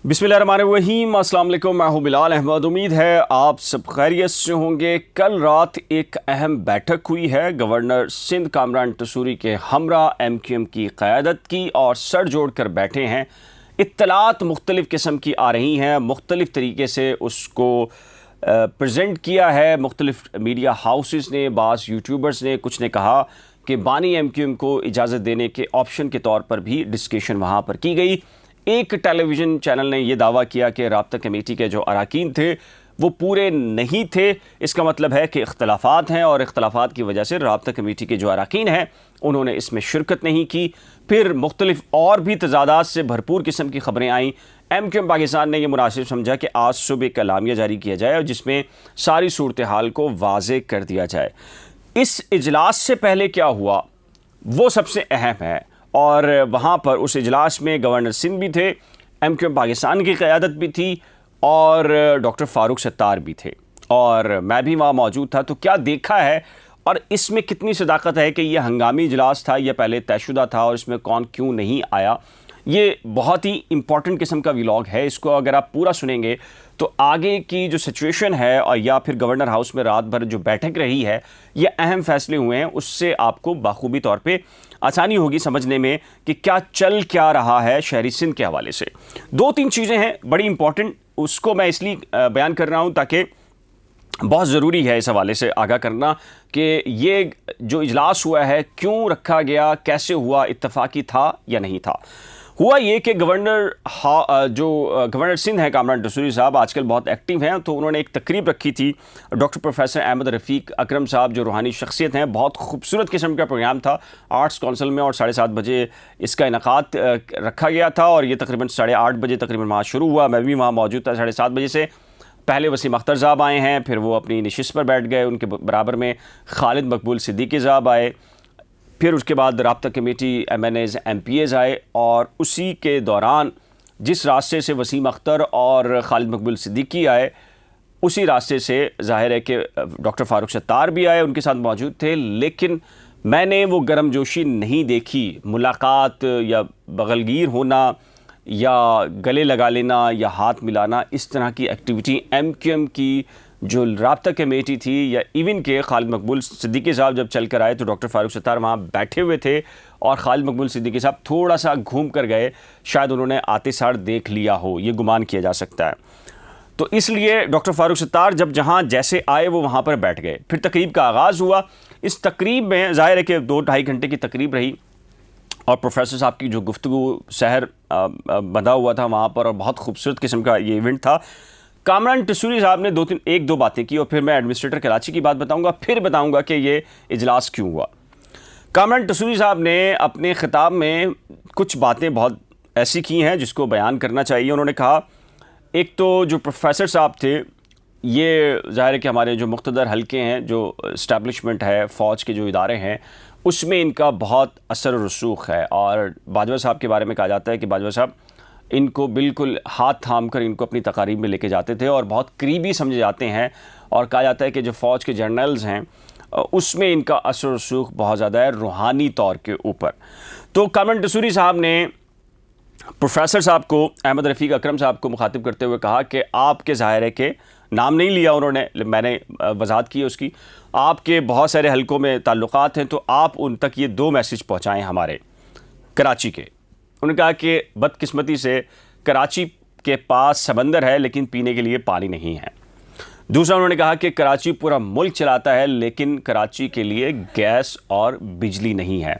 बिस्मिल्लाहिर्रहमानिर्रहीम, अस्सलाम वालेकुम। मैं हूं बिलाल अहमद। उम्मीद है आप सब खैरियत से होंगे। कल रात एक अहम बैठक हुई है गवर्नर सिंध कामरान टसूरी के हमरा MQM की क़यादत की और सर जोड़ कर बैठे हैं। इत्तलात मुख्तलिफ़ किस्म की आ रही हैं, मुख्तलिफ़ तरीके से उसको प्रेजेंट किया है मुख्तलिफ़ मीडिया हाउसेस ने, बाज़ यूट्यूबर्स ने। कुछ ने कहा कि बानी MQM को इजाज़त देने के ऑप्शन के तौर पर भी डिस्कशन वहाँ पर की गई। एक टेलीविज़न चैनल ने यह दावा किया कि राब्ता कमेटी के जो अरकान थे वो पूरे नहीं थे। इसका मतलब है कि इख्तलाफात हैं और इख्तलाफात की वजह से राब्ता कमेटी के जो अरकान हैं उन्होंने इसमें शिरकत नहीं की। फिर मुख्तलिफ और भी तजादात से भरपूर किस्म की खबरें आईं। MQM पाकिस्तान ने यह मुनासिब समझा कि आज सुबह एक एलामिया जारी किया जाए और जिसमें सारी सूरत हाल को वाज़े कर दिया जाए। इस इजलास से पहले क्या हुआ वो सबसे अहम है और वहाँ पर उस इजलास में गवर्नर सिंध भी थे, MQM पाकिस्तान की क़यादत भी थी और डॉक्टर फ़ारूक सत्तार भी थे और मैं भी वहाँ मौजूद था। तो क्या देखा है और इसमें कितनी सदाकत है कि यह हंगामी इजलास था या पहले तयशुदा था और इसमें कौन क्यों नहीं आया, ये बहुत ही इंपॉर्टेंट किस्म का व्लॉग है। इसको अगर आप पूरा सुनेंगे तो आगे की जो सिचुएशन है और या फिर गवर्नर हाउस में रात भर जो बैठक रही है, ये अहम फैसले हुए हैं, उससे आपको बाखूबी तौर पे आसानी होगी समझने में कि क्या क्या रहा है शहरी सिंध के हवाले से। दो तीन चीज़ें हैं बड़ी इंपॉर्टेंट, उसको मैं इसलिए बयान कर रहा हूँ ताकि बहुत ज़रूरी है इस हवाले से आगाह करना कि ये जो इजलास हुआ है क्यों रखा गया, कैसे हुआ, इत्तफाकी था या नहीं था। हुआ ये कि गवर्नर सिंध है कामरान टसूरी साहब आजकल बहुत एक्टिव हैं, तो उन्होंने एक तकरीब रखी थी। डॉक्टर प्रोफेसर अहमद रफ़ीक अकरम साहब जो रूहानी शख्सियत हैं, बहुत खूबसूरत किस्म का प्रोग्राम था आर्ट्स काउंसिल में और 7:30 बजे इसका इनकाद रखा गया था और ये तकरीबन 8:30 बजे तकरीबन वहाँ शुरू हुआ। मैं भी वहाँ मौजूद था 7:30 बजे से। पहले वसीम अख्तर साहब आए हैं, फिर वो अपनी नशिस्त पर बैठ गए, उनके बराबर में खालिद मकबूल सिद्दीकी साहब आए, फिर उसके बाद राब्ता कमेटी MNAs MPAs आए और उसी के दौरान जिस रास्ते से वसीम अख्तर और खालिद मकबूल सिद्दीकी आए उसी रास्ते से ज़ाहिर है कि डॉक्टर फ़ारूक सत्तार भी आए, उनके साथ मौजूद थे। लेकिन मैंने वो गर्मजोशी नहीं देखी, मुलाकात या बगलगीर होना या गले लगा लेना या हाथ मिलाना, इस तरह की एक्टिविटी MQM की जो राब्ता कमेटी थी या इवन के खालिद मकबूल सिद्दीकी साहब जब चल कर आए तो डॉक्टर फ़ारूक सत्तार वहाँ बैठे हुए थे और खालिद मकबूल सिद्दीकी साहब थोड़ा सा घूम कर गए, शायद उन्होंने आते सार देख लिया हो, ये गुमान किया जा सकता है। तो इसलिए डॉक्टर फ़ारूक सत्तार जब जहाँ जैसे आए वो वहाँ पर बैठ गए। फिर तकरीब का आगाज़ हुआ। इस तकरीब में ज़ाहिर है कि 2-2.5 घंटे की तकरीब रही और प्रोफेसर साहब की जो गुफ्तगू सहर बंधा हुआ था वहाँ पर और बहुत खूबसूरत किस्म का ये इवेंट था। कामरान टसूरी साहब ने 1-2 बातें की और फिर मैं एडमिनिस्ट्रेटर कराची की बात बताऊंगा, फिर बताऊंगा कि ये इजलास क्यों हुआ। कामरान टसूरी साहब ने अपने ख़िताब में कुछ बातें बहुत ऐसी की हैं जिसको बयान करना चाहिए। उन्होंने कहा, एक तो जो प्रोफेसर साहब थे ये ज़ाहिर है कि हमारे जो मुख्तदर हल्के हैं, जो इस्टेब्लिशमेंट है, फ़ौज के जो इदारे हैं, उसमें इनका बहुत असर और रसूख है। और बाजवा साहब के बारे में कहा जाता है कि बाजवा साहब इनको बिल्कुल हाथ थाम कर इनको अपनी तकारीब में लेके जाते थे और बहुत करीबी समझे जाते हैं और कहा जाता है कि जो फ़ौज के जर्नल्स हैं उसमें इनका असर रसूख बहुत ज़्यादा है रूहानी तौर के ऊपर। तो कामरान टसूरी साहब ने प्रोफेसर साहब को, अहमद रफ़ीक अकरम साहब को मुखातिब करते हुए कहा कि आपके ज़ाहिर है कि नाम नहीं लिया उन्होंने, मैंने वजाहत की उसकी, आपके बहुत सारे हलकों में ताल्लुकात हैं, तो आप उन तक ये 2 मैसेज पहुँचाएँ हमारे कराची के। उन्होंने कहा कि बदकिस्मती से कराची के पास समंदर है लेकिन पीने के लिए पानी नहीं है। दूसरा उन्होंने कहा कि कराची पूरा मुल्क चलाता है लेकिन कराची के लिए गैस और बिजली नहीं है।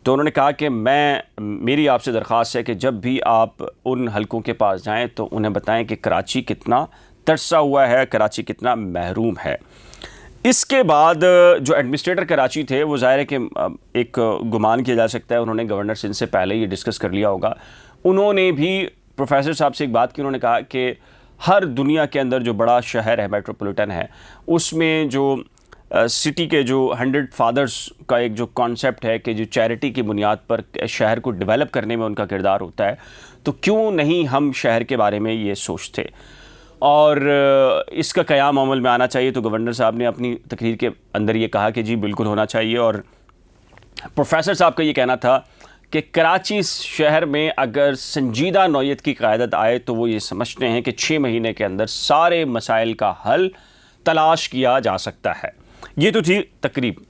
तो उन्होंने कहा कि मेरी आपसे दरख्वास्त है कि जब भी आप उन हलकों के पास जाएं तो उन्हें बताएं कि कराची कितना तरसा हुआ है, कराची कितना महरूम है। इसके बाद जो एडमिनिस्ट्रेटर कराची थे वो ज़ाहिर है कि एक गुमान किया जा सकता है उन्होंने गवर्नर सिंध से पहले ये डिस्कस कर लिया होगा। उन्होंने भी प्रोफेसर साहब से एक बात की, उन्होंने कहा कि हर दुनिया के अंदर जो बड़ा शहर है, मेट्रोपॉलिटन है, उसमें जो सिटी के जो 100 फादर्स का एक जो कॉन्सेप्ट है कि जो चैरिटी की बुनियाद पर शहर को डेवलप करने में उनका किरदार होता है, तो क्यों नहीं हम शहर के बारे में ये सोचते और इसका क़याम अमल में आना चाहिए। तो गवर्नर साहब ने अपनी तकरीर के अंदर ये कहा कि जी बिल्कुल होना चाहिए। और प्रोफेसर साहब का ये कहना था कि कराची शहर में अगर संजीदा नौयत की क़यादत आए तो वो ये समझते हैं कि 6 महीने के अंदर सारे मसाइल का हल तलाश किया जा सकता है। ये तो थी तकरीब।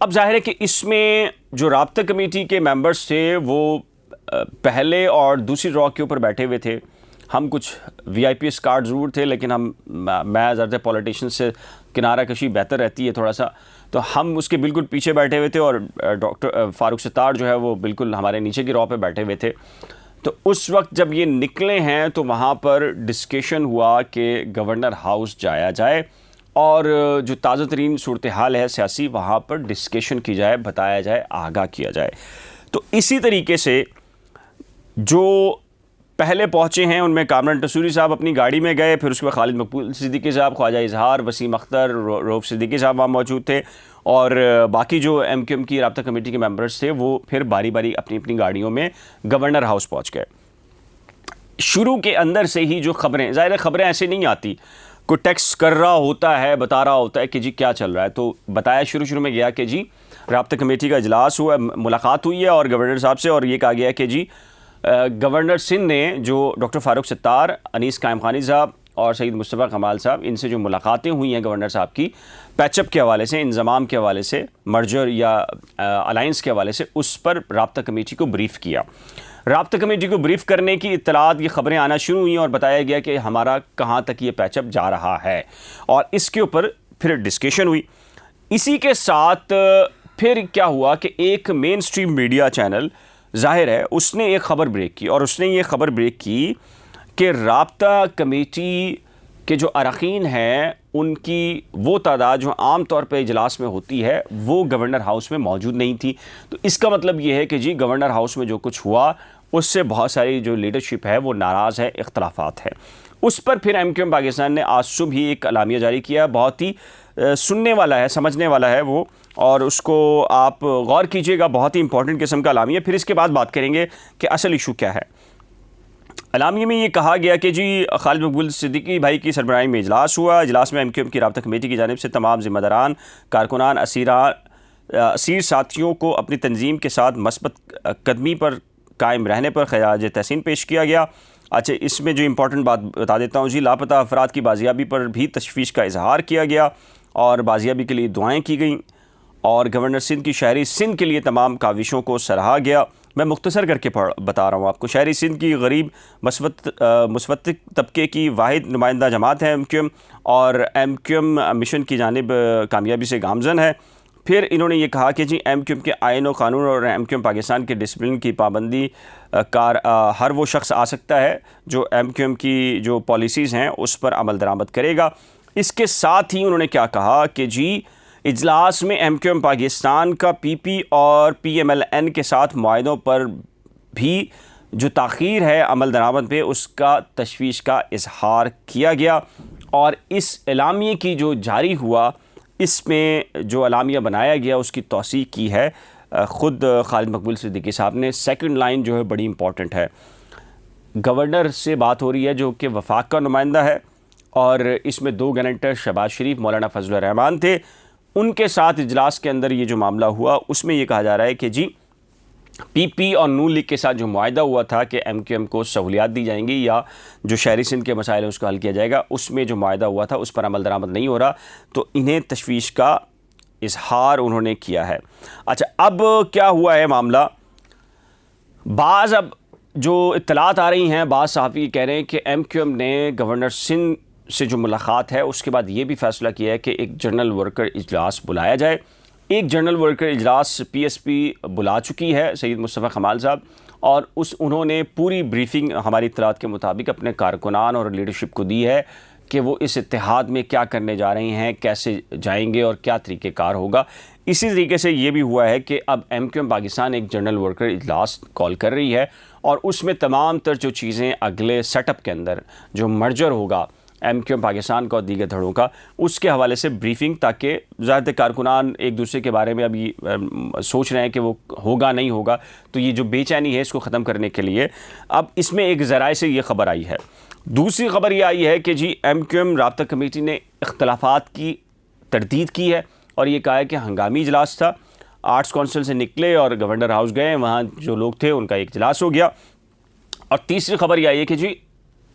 अब जाहिर है कि इसमें जो राब्ता कमेटी के मेंबर्स थे वो पहले और दूसरी रॉ के ऊपर बैठे हुए थे। हम कुछ VIPs कार्ड ज़रूर थे, लेकिन मैं ज़्यादातर पॉलिटिशियन से किनारा कशी बेहतर रहती है थोड़ा सा, तो हम उसके बिल्कुल पीछे बैठे हुए थे और डॉक्टर फ़ारूक सत्तार जो है वो बिल्कुल हमारे नीचे की रॉ पे बैठे हुए थे। तो उस वक्त जब ये निकले हैं तो वहाँ पर डिस्कशन हुआ कि गवर्नर हाउस जाया जाए और जो ताज़ा तरीन सूरत हाल है सियासी, वहाँ पर डिस्कशन की जाए, बताया जाए, आगाह किया जाए। तो इसी तरीके से जो पहले पहुँचे हैं उनमें कामरान टसूरी साहब अपनी गाड़ी में गए, फिर उसके बाद खालिद मकबूल सिद्दीकी साहब, ख्वाजा इजहार, वसीम अख्तर, रऊफ़ सिद्दीकी साहब वहाँ मौजूद थे और बाकी जो MQM की राब्ता कमेटी के मेंबर्स थे वो फिर बारी बारी अपनी अपनी गाड़ियों में गवर्नर हाउस पहुँच गए। शुरू के अंदर से ही जो खबरें, ज़ाहिर खबरें ऐसे नहीं आती, कोई टेक्स्ट कर रहा होता है, बता रहा होता है कि जी क्या चल रहा है, तो बताया शुरू में गया कि जी राब्ता कमेटी का इजलास हुआ, मुलाकात हुई है और गवर्नर साहब से, और ये कहा गया कि जी गवर्नर सिंध ने जो डॉक्टर फ़ारूक सत्तार, अनीस कायम खानी साहब और सईद मुस्तफ़ा कमाल साहब, इनसे जो मुलाकातें हुई हैं गवर्नर साहब की पैचअप के हवाले से, इंज़माम के हवाले से, मर्जर या अलाइंस के हवाले से, उस पर राब्ता कमेटी को ब्रीफ़ किया। राब्ता कमेटी को ब्रीफ़ करने की इत्तलात, ये ख़बरें आना शुरू हुई और बताया गया कि हमारा कहाँ तक ये पैचअप जा रहा है और इसके ऊपर फिर डिस्कशन हुई। इसी के साथ फिर क्या हुआ कि एक मेन स्ट्रीम मीडिया चैनल, जाहिर है उसने एक ख़बर ब्रेक की और उसने ये ख़बर ब्रेक की कि राब्ता कमेटी के जो अरकान हैं उनकी वो तादाद जो आम तौर पे इजलास में होती है वो गवर्नर हाउस में मौजूद नहीं थी। तो इसका मतलब ये है कि जी गवर्नर हाउस में जो कुछ हुआ उससे बहुत सारी जो लीडरशिप है वो नाराज़ है, इख्तलाफात है। उस पर फिर MQM पाकिस्तान ने आज सुबह ही एक अलामिया जारी किया, बहुत ही सुनने वाला है, समझने वाला है वो, और उसको आप गौर कीजिएगा, बहुत ही इंपॉर्टेंट किस्म का अलामिया। फिर इसके बाद बात करेंगे कि असल इशू क्या है। अलामिया में ये कहा गया कि जी खालिद मकबूल सिद्दीकी भाई की सरबराही में इजलास हुआ। इजलास में MQM की राब्ता कमेटी की जानिब से तमाम ज़िम्मेदारान, कारकुनान, असीर साथियों को अपनी तंजीम के साथ मस्बत कदमी पर कायम रहने पर खराज तहसीन पेश किया गया। अच्छा, इसमें जो इम्पोर्टेंट बात बता देता हूँ जी, लापता अफराद की बाजियाबी पर भी तशवीश का इजहार किया गया और बाजियाबी के लिए दुआएँ की गईं और गवर्नर सिंध की शहरी सिंध के लिए तमाम काविशों को सराहा गया। मैं मुख्तसर करके बता रहा हूँ आपको। शहरी सिंध की गरीब मुस्वत तबके की वाहिद नुमाइंदा जमात है MQM और MQM मिशन की जानिब कामयाबी से गामजन है। फिर इन्होंने ये कहा कि जी MQM के आइन व कानून और MQM पाकिस्तान के डिसिप्लिन की पाबंदी कार हर वो शख्स आ सकता है जो MQM की जो पॉलिसीज़ हैं उस पर अमल दरामद करेगा। इसके साथ ही उन्होंने क्या कहा कि जी इजलास में MQM पाकिस्तान का PP और PMLN के साथ मुआहदों पर भी जो ताख़ीर है अमल दरामद पे, उसका तशवीश का इजहार किया गया। और इस एलामिया की जो जारी हुआ, इसमें जो अलामिया बनाया गया उसकी तौसीक़ की है ख़ुद खालिद मकबूल सिद्दीकी साहब ने। सेकंड लाइन जो है बड़ी इंपॉर्टेंट है। गवर्नर से बात हो रही है जो कि वफाक का नुमाइंदा है और इसमें 2 गारंटर शहबाज शरीफ, मौलाना फजल रहमान थे। उनके साथ इजलास के अंदर ये जो मामला हुआ उसमें ये कहा जा रहा है कि जी PP और नून लीग के साथ जो मुआहदा हुआ था कि MQM को सहूलियात दी जाएंगी या जो शहरी सिंध के मसाइल हैं उसको हल किया जाएगा, उसमें जो मुआहदा हुआ था उस पर अमल दरामद नहीं हो रहा, तो इन्हें तशवीश का इजहार उन्होंने किया है। अच्छा, अब क्या हुआ है मामला, अब जो इत्तलात आ रही हैं, बाज़ सहाफ़ी कह रहे हैं कि MQM ने गवर्नर सिंध से जो मुलाकात है उसके बाद ये भी फ़ैसला किया है कि एक जनरल वर्कर इजलास बुलाया जाए। एक जनरल वर्कर इजलास PSP बुला चुकी है सईद मुस्तफ़ा कमाल साहब, और उन्होंने पूरी ब्रीफिंग हमारी इत्तलात के मुताबिक अपने कारकुनान और लीडरशिप को दी है कि वो इस इत्तेहाद में क्या करने जा रहे हैं, कैसे जाएंगे और क्या तरीक़ेकार होगा। इसी तरीके से ये भी हुआ है कि अब MQM पाकिस्तान एक जनरल वर्कर इजलास कॉल कर रही है और उसमें तमाम तर जो चीज़ें अगले सेटअप के अंदर जो मर्जर होगा MQM पाकिस्तान का और दीगर धड़ों का, उसके हवाले से ब्रीफिंग, ताकि ज़्यादातर कारकुनान एक दूसरे के बारे में अभी सोच रहे हैं कि वो होगा नहीं होगा, तो ये जो बेचैनी है इसको ख़त्म करने के लिए अब इसमें एक ज़राए से ये ख़बर आई है। दूसरी ख़बर ये आई है कि जी MQM राब्ता कमेटी ने इख्तलाफात की तरदीद की है और ये कहा है कि हंगामी इजलास था। आर्ट्स काउंसिल से निकले और गवर्नर हाउस गए, वहाँ जो लोग थे उनका एक इजलास हो गया। और तीसरी खबर यह आई है कि जी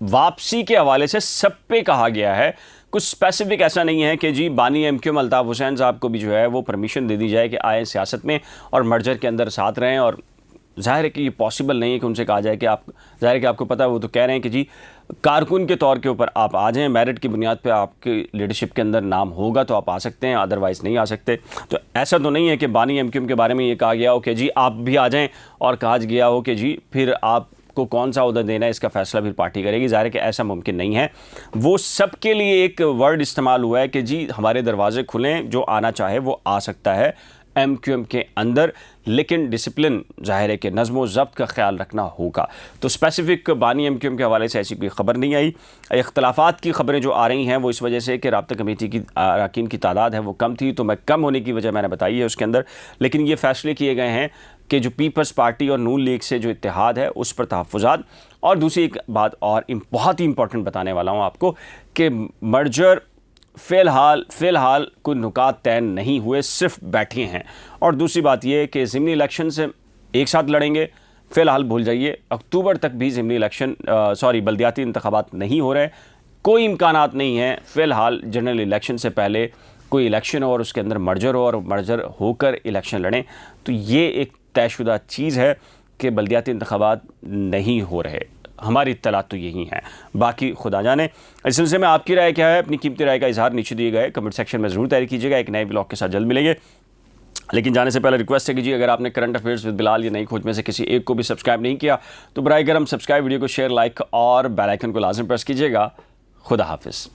वापसी के हवाले से सब पे कहा गया है, कुछ स्पेसिफिक ऐसा नहीं है कि जी बानी एमक्यूएम अल्ताफ़ हुसैन साहब को भी जो है वो परमिशन दे दी जाए कि आए सियासत में और मर्जर के अंदर साथ रहें। और ज़ाहिर है कि ये पॉसिबल नहीं है कि उनसे कहा जाए कि आप, ज़ाहिर है कि आपको पता है वो तो कह रहे हैं कि जी कारकुन के तौर के ऊपर आप आ जाएं, मेरिट की बुनियाद पे आपकी लीडरशिप के अंदर नाम होगा तो आप आ सकते हैं, अदरवाइज़ नहीं आ सकते। तो ऐसा तो नहीं है कि बानी एमक्यूएम के बारे में ये कहा गया हो कि जी आप भी आ जाएं और कहा गया हो कि जी फिर आपको कौन सा ओहदा देना है इसका फैसला फिर पार्टी करेगी। ज़ाहिर है कि ऐसा मुमकिन नहीं है। वो सब के लिए एक वर्ड इस्तेमाल हुआ है कि जी हमारे दरवाजे खुलें, जो आना चाहे वो आ सकता है एमक्यूएम के अंदर, लेकिन डिसिप्लिन ज़ाहिर है कि नज़्म व ज़ब्त का ख्याल रखना होगा। तो स्पेसिफिक बानी एमक्यूएम के हवाले से ऐसी कोई ख़बर नहीं आई। इख्तलाफात की ख़बरें जो आ रही हैं वो इस वजह से कि राब्ता कमेटी की अरकान की तादाद है वो कम थी, तो मैं कम होने की वजह मैंने बताई है उसके अंदर। लेकिन ये फ़ैसले किए गए हैं कि जो पीपल्स पार्टी और नून लीग से जो इत्तेहाद है उस पर तहफ़्फ़ुज़ात। और दूसरी एक बात और बहुत ही इंपॉर्टेंट बताने वाला हूँ आपको कि मर्जर फ़िलहाल कोई नुकात तय नहीं हुए, सिर्फ बैठे हैं। और दूसरी बात यह कि ज़िमनी इलेक्शन से एक साथ लड़ेंगे, फ़िलहाल भूल जाइए, अक्टूबर तक भी ज़िमनी इलेक्शन बल्दियाती इंतखाबात नहीं हो रहे, कोई इम्कानात नहीं है फ़िलहाल जनरल इलेक्शन से पहले कोई इलेक्शन हो और उसके अंदर मर्जर हो और मर्जर होकर इलेक्शन लड़ें। तो ये एक तयशुदा चीज़ है कि बल्दियाती इंतखाबात नहीं हो रहे। हमारी इत्तलात तो यही हैं, बाकी खुदा जाने। इस सिलसिले में आपकी राय क्या है? अपनी कीमती राय का इजहार नीचे दिए गए कमेंट सेक्शन में ज़रूर तैयार कीजिएगा। एक नए ब्लॉग के साथ जल्द मिलेंगे, लेकिन जाने से पहले रिक्वेस्ट है कीजिए अगर आपने करंट अफेयर्स विद बिलाल या नई खोज में से किसी एक को भी सब्सक्राइब नहीं किया तो बराए करम सब्सक्राइब, वीडियो को शेयर, लाइक और बेल आइकन को लाजिम प्रेस कीजिएगा। खुदा हाफिज़।